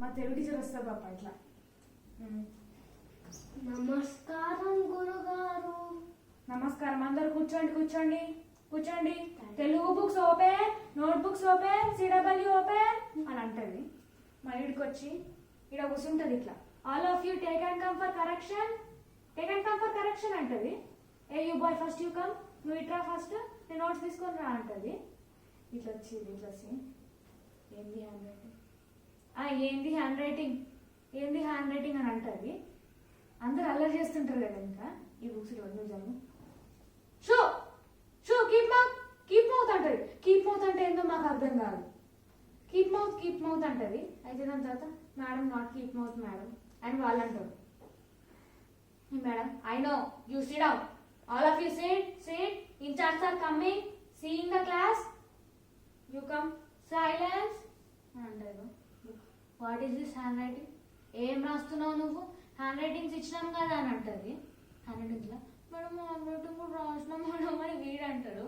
మా తెలుగు టీచర్ వస్తారు పాప ఇట్లా. నమస్కారం గురుగారు. నమస్కారం, అందరు కూర్చోండి కూర్చోండి కూర్చోండి. Telugu books open, note books open, CW open అని అంటది. మరి ఇక్కడికి వచ్చి ఇక్కడ కూర్చుంటది ఇట్లా. All of you take and come for correction, take and come for correction అంటది. Hey you boy first you come, నువ్వు ఇట్రా ఫస్ట్, నేను నోట్స్ తీసుకొని రా అంటది. ఇట్లా వచ్చి ఇట్లా వచ్చి ఏంది హ్యాండ్ రైటింగ్, ఏంది హ్యాండ్ రైటింగ్, ఏంది హ్యాండ్ రైటింగ్ అని అంటది. అందరు అల్లరి చేస్తుంటారు కదా. ఇంకా ఈ బుక్స్ నిజము షో షో కీప్ మౌత్ అంటది. కీప్ మౌత్ అంటే ఏందో మాకు అర్థం కాదు. కీప్ మౌత్ అంటది. అయితే దాని తర్వాత madam not keep mouth madam అని వాళ్ళు అంటారు. Madam I know you sit down, all of you sit, incharge are coming, seeing the class, you come silence అంటారు. What is this handwriting, ఏం రాస్తున్నావు నువ్వు, హ్యాండ్ రైటింగ్స్ ఇచ్చినాం కదా అని అంటది. హ్యాండ్ రైటింగ్స్లో మేడం హ్యాండ్ రైటింగ్ కూడా రాసినాం మేడం అని వీడు అంటాడు.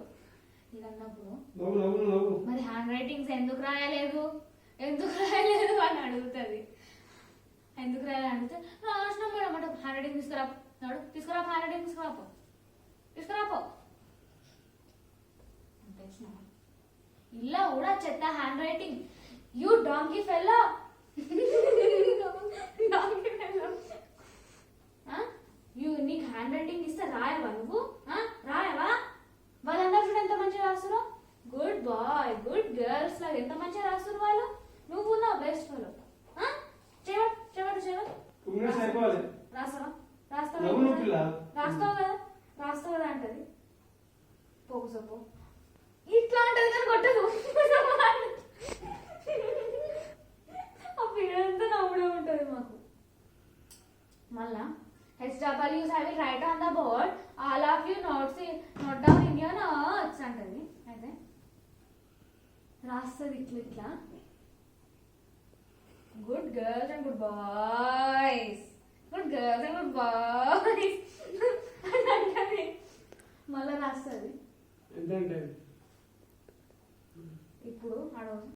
ఇది అన్నప్పుడు మరి హ్యాండ్ రైటింగ్స్ ఎందుకు రాయలేదు అని అడుగుతుంది. ఎందుకు రాయాలి అడిగితే రాసినాం మేడం అంటే హ్యాండ్ రైటింగ్ తీసుకురా హ్యాండ్ రైటింగ్ తీసుకురాపో ఇలా కూడా చెత్త hand writing. You donkey fellow, నీకు హ్యాండ్ రైటింగ్ ఇస్తే రాయవా నువ్వు, రాయవా? వాళ్ళందరూ చూడు ఎంత మంచిగా రాస్తున్నారు. గుడ్ బాయ్ గుడ్ గర్ల్స్ లాగా ఎంత మంచిగా రాస్తున్నారు వాళ్ళు. నువ్వు నా బెస్ట్ ఫెలో. రాస్తావు కదా అంటది. పోకు ఇట్లా అంటది కానీ కొట్టదు. ఆ పిల్లలంతా నవ్వుడే ఉంటుంది మాకు. మళ్ళా HWs I will write on the board, all of you note down in your notes అంటది. అయితే రాస్తుంది ఇట్లా good girls and good boys, good girls and good boys